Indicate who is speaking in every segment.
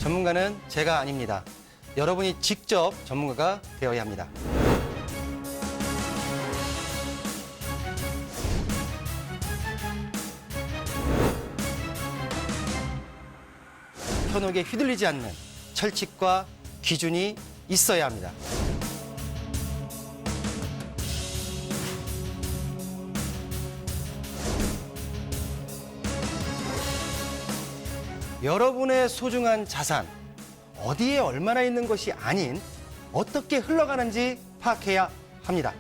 Speaker 1: 전문가는 제가 아닙니다. 여러분이 직접 전문가가 되어야 합니다. 현혹에 휘둘리지 않는 철칙과 기준이 있어야 합니다. 여러분의 소중한 자산, 어디에 얼마나 있는 것이 아닌 어떻게 흘러가는지 파악해야 합니다.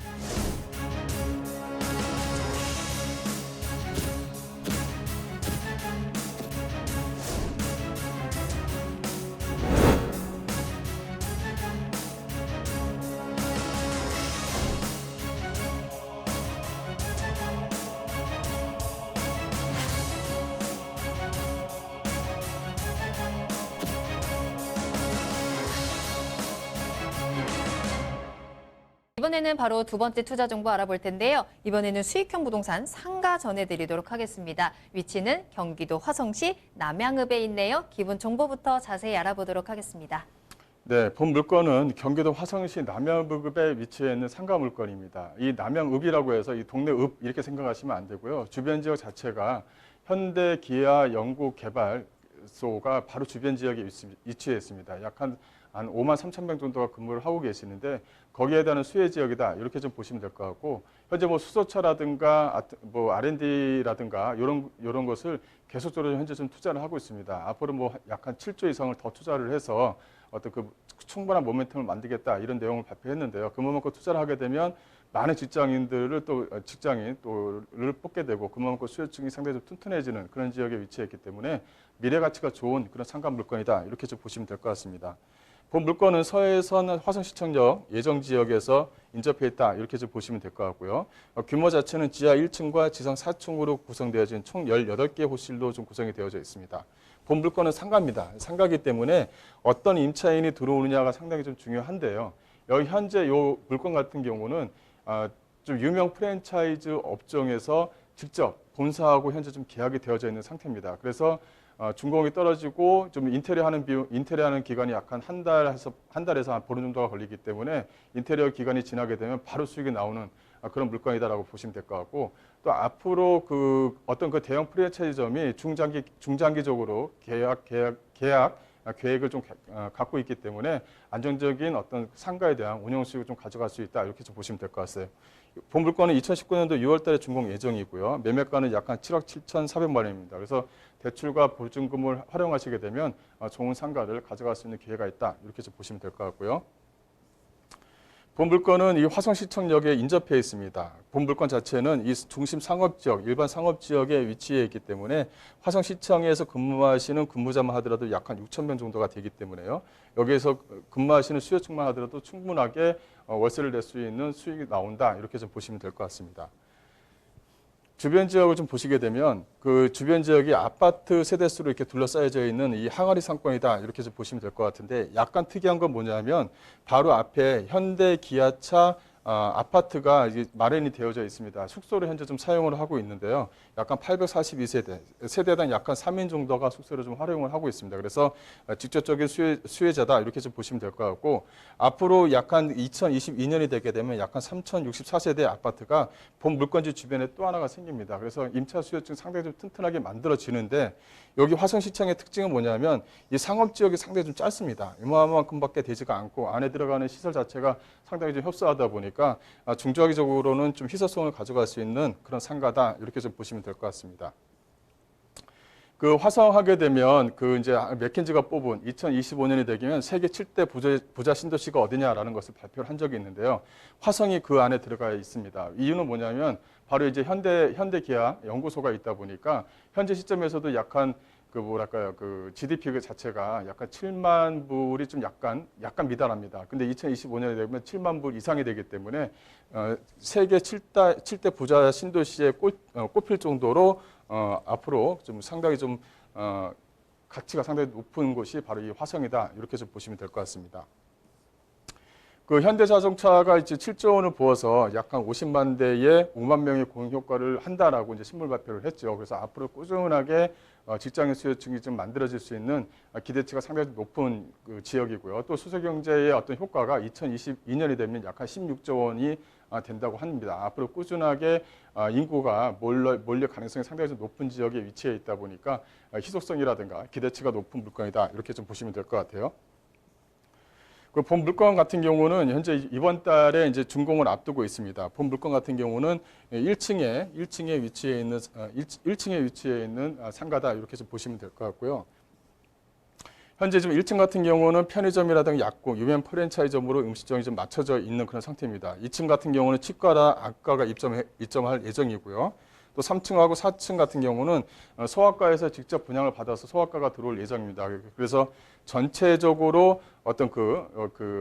Speaker 2: 이번에는 바로 두 번째 투자 정보 알아볼 텐데요. 이번에는 수익형 부동산 상가 전해드리도록 하겠습니다. 위치는 경기도 화성시 남양읍에 있네요. 기본 정보부터 자세히 알아보도록 하겠습니다.
Speaker 3: 네, 본 물건은 경기도 화성시 남양읍에 위치해 있는 상가 물건입니다. 이 남양읍이라고 해서 이 동네 읍 이렇게 생각하시면 안 되고요. 주변 지역 자체가 현대 기아 연구개발소가 바로 주변 지역에 위치해 있습니다. 약 한 5만 3천 명 정도가 근무를 하고 계시는데 거기에 대한 수혜 지역이다 이렇게 좀 보시면 될 것 같고 현재 뭐 수소차라든가 뭐 R&D라든가 이런 것을 계속적으로 현재 좀 투자를 하고 있습니다. 앞으로 뭐 약 한 7조 이상을 더 투자를 해서 어떤 그 충분한 모멘텀을 만들겠다 이런 내용을 발표했는데요. 그만큼 투자를 하게 되면 많은 직장인들을 또 직장인 또를 뽑게 되고 그만큼 수요층이 상당히 좀 튼튼해지는 그런 지역에 위치했기 때문에 미래 가치가 좋은 그런 상가 물건이다 이렇게 좀 보시면 될 것 같습니다. 본 물건은 서해선 화성시청역 예정지역에서 인접해 있다 이렇게 좀 보시면 될 것 같고요. 규모 자체는 지하 1층과 지상 4층으로 구성되어진 총 18개 호실로 좀 구성이 되어져 있습니다. 본 물건은 상가입니다. 상가이기 때문에 어떤 임차인이 들어오느냐가 상당히 좀 중요한데요. 여기 현재 이 물건 같은 경우는 좀 유명 프랜차이즈 업종에서 직접 본사하고 현재 좀 계약이 되어져 있는 상태입니다. 그래서 준공이 떨어지고 좀 인테리어하는 기간이 약 한 달에서 한 보름 정도가 걸리기 때문에 인테리어 기간이 지나게 되면 바로 수익이 나오는 그런 물건이다라고 보시면 될 것 같고 또 앞으로 어떤 그 대형 프랜차이즈점이 중장기적으로 계약 계획을 좀 갖고 있기 때문에 안정적인 어떤 상가에 대한 운영 수익을 좀 가져갈 수 있다 이렇게 좀 보시면 될 것 같아요. 본 물건은 2019년도 6월 달에 준공 예정이고요. 매매가는 약 한 7억 7,400만 원입니다. 그래서 대출과 보증금을 활용하시게 되면 좋은 상가를 가져갈 수 있는 기회가 있다. 이렇게 좀 보시면 될 것 같고요. 본 물건은 이 화성시청역에 인접해 있습니다. 본 물건 자체는 이 중심 상업지역, 일반 상업지역에 위치해 있기 때문에 화성시청에서 근무하시는 근무자만 하더라도 약 한 6천 명 정도가 되기 때문에요. 여기에서 근무하시는 수요층만 하더라도 충분하게 월세를 낼 수 있는 수익이 나온다. 이렇게 좀 보시면 될 것 같습니다. 주변 지역을 좀 보시게 되면 그 주변 지역이 아파트 세대수로 이렇게 둘러싸여져 있는 이 항아리 상권이다 이렇게 좀 보시면 될 것 같은데 약간 특이한 건 뭐냐면 바로 앞에 현대 기아차 아파트가 이제 마련이 되어져 있습니다. 숙소를 현재 좀 사용을 하고 있는데요. 약간 842세대, 세대당 약간 3인 정도가 숙소를 좀 활용을 하고 있습니다. 그래서 직접적인 수혜자다 이렇게 좀 보시면 될 것 같고 앞으로 약간 2022년이 되게 되면 약간 3064세대 아파트가 본 물건지 주변에 또 하나가 생깁니다. 그래서 임차 수요층 상당히 좀 튼튼하게 만들어지는데 여기 화성시청의 특징은 뭐냐면 이 상업지역이 상당히 좀 짧습니다. 이만큼밖에 되지가 않고 안에 들어가는 시설 자체가 상당히 좀 협소하다 보니까 중장기적으로는 좀 희소성을 가져갈 수 있는 그런 상가다 이렇게 좀 보시면 될 것 같습니다. 그 화성하게 되면 그 이제 맥킨지가 뽑은 2025년이 되면 세계 7대 부자 신도시가 어디냐라는 것을 발표를 한 적이 있는데요. 화성이 그 안에 들어가 있습니다. 이유는 뭐냐면 바로 이제 현대기아 연구소가 있다 보니까 현재 시점에서도 약간 그 GDP 그 자체가 약간 7만 불이 좀 약간 미달합니다. 근데 2025년에 되면 7만 불 이상이 되기 때문에 세계 7대 부자 신도시에 꼽힐 정도로 앞으로 좀 상당히 좀 가치가 상당히 높은 곳이 바로 이 화성이다. 이렇게 좀 보시면 될 것 같습니다. 그 현대자동차가 이제 7조 원을 부어서 약 한 50만 대의 5만 명의 고용 효과를 한다라고 이제 신문 발표를 했죠. 그래서 앞으로 꾸준하게 직장인 수요층이 좀 만들어질 수 있는 기대치가 상당히 높은 그 지역이고요. 또 수소경제의 어떤 효과가 2022년이 되면 약 한 16조 원이 된다고 합니다. 앞으로 꾸준하게 인구가 몰릴 가능성이 상당히 좀 높은 지역에 위치해 있다 보니까 희소성이라든가 기대치가 높은 물건이다. 이렇게 좀 보시면 될 것 같아요. 그 본 물건 같은 경우는 현재 이번 달에 이제 준공을 앞두고 있습니다. 본 물건 같은 경우는 1층에 위치해 있는 상가다 이렇게 좀 보시면 될 것 같고요. 현재 지금 1층 같은 경우는 편의점이라든가 약국, 유명 프랜차이즈점으로 음식점이 좀 맞춰져 있는 그런 상태입니다. 2층 같은 경우는 치과나 안과가 입점할 예정이고요. 또 3층하고 4층 같은 경우는 소아과에서 직접 분양을 받아서 소아과가 들어올 예정입니다. 그래서 전체적으로 어떤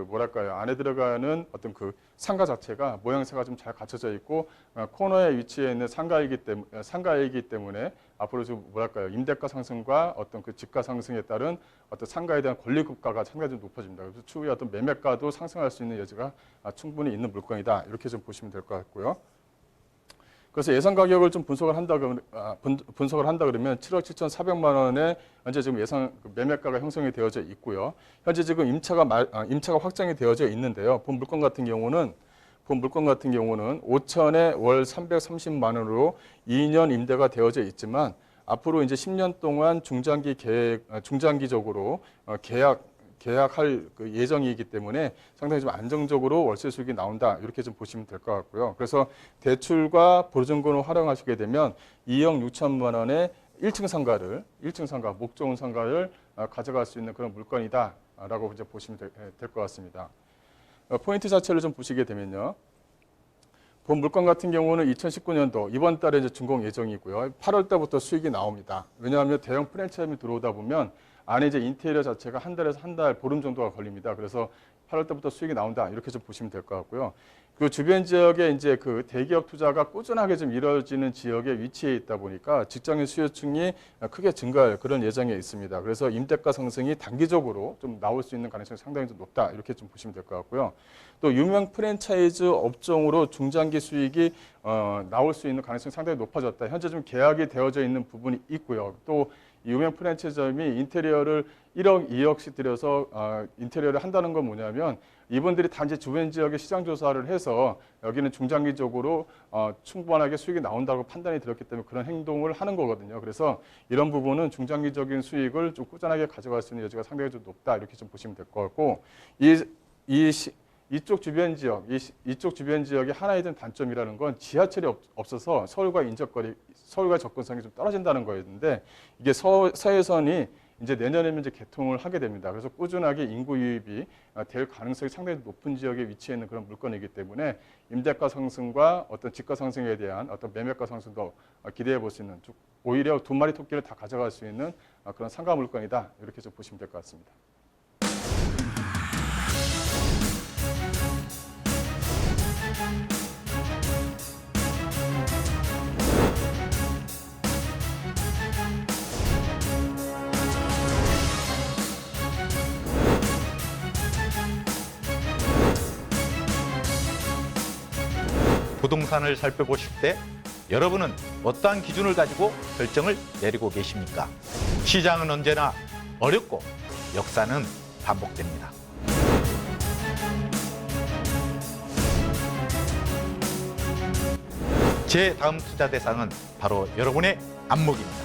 Speaker 3: 뭐랄까요, 안에 들어가는 어떤 그 상가 자체가 모양새가 좀 잘 갖춰져 있고 코너에 위치해 있는 상가이기 때문에 앞으로 좀 뭐랄까요, 임대가 상승과 어떤 그 집가 상승에 따른 어떤 상가에 대한 권리급가가 상당히 좀 높아집니다. 그래서 추후에 어떤 매매가도 상승할 수 있는 여지가 충분히 있는 물건이다. 이렇게 좀 보시면 될 것 같고요. 그래서 예상 가격을 좀 분석을 한다 그러면 7억 7,400만 원에 현재 지금 예상 매매가가 형성이 되어져 있고요. 현재 지금 임차가 확정이 되어져 있는데요. 본 물건 같은 경우는 5천에 월 330만 원으로 2년 임대가 되어져 있지만 앞으로 이제 10년 동안 중장기적으로 계약할 그 예정이기 때문에 상당히 좀 안정적으로 월세 수익이 나온다. 이렇게 좀 보시면 될 것 같고요. 그래서 대출과 보증금을 활용하시게 되면 2억 6천만 원의 1층 상가, 목 좋은 상가를 가져갈 수 있는 그런 물건이다라고 이제 보시면 될 것 같습니다. 포인트 자체를 좀 보시게 되면요. 본 물건 같은 경우는 2019년도 이번 달에 이제 준공 예정이고요. 8월 달부터 수익이 나옵니다. 왜냐하면 대형 프랜차이즈 들어오다 보면 안에 이제 인테리어 자체가 한 달에서 한 달 보름 정도가 걸립니다. 그래서 8월 달부터 수익이 나온다. 이렇게 좀 보시면 될 것 같고요. 그 주변 지역에 이제 그 대기업 투자가 꾸준하게 좀 이루어지는 지역에 위치해 있다 보니까 직장인 수요층이 크게 증가할 그런 예정에 있습니다. 그래서 임대가 상승이 단기적으로 좀 나올 수 있는 가능성이 상당히 좀 높다. 이렇게 좀 보시면 될 것 같고요. 또 유명 프랜차이즈 업종으로 중장기 수익이 나올 수 있는 가능성이 상당히 높아졌다. 현재 좀 계약이 되어져 있는 부분이 있고요. 또 유명 프랜차이즈점이 인테리어를 1억, 2억씩 들여서 인테리어를 한다는 건 뭐냐면 이분들이 단지 주변 지역에 시장 조사를 해서 여기는 중장기적으로 충분하게 수익이 나온다고 판단이 들었기 때문에 그런 행동을 하는 거거든요. 그래서 이런 부분은 중장기적인 수익을 좀 꾸준하게 가져갈 수 있는 여지가 상당히 좀 높다. 이렇게 좀 보시면 될 것 같고 이쪽 주변 지역이 하나의 단점이라는 건 지하철이 없어서 서울과 접근성이 좀 떨어진다는 거였는데 이게 서해선이 이제 내년에는 이제 개통을 하게 됩니다. 그래서 꾸준하게 인구 유입이 될 가능성이 상당히 높은 지역에 위치해 있는 그런 물건이기 때문에 임대가 상승과 어떤 집가 상승에 대한 어떤 매매가 상승도 기대해 볼 수 있는 오히려 두 마리 토끼를 다 가져갈 수 있는 그런 상가 물건이다. 이렇게 좀 보시면 될 것 같습니다.
Speaker 4: 부동산을 살펴보실 때 여러분은 어떠한 기준을 가지고 결정을 내리고 계십니까? 시장은 언제나 어렵고 역사는 반복됩니다. 제 다음 투자 대상은 바로 여러분의 안목입니다.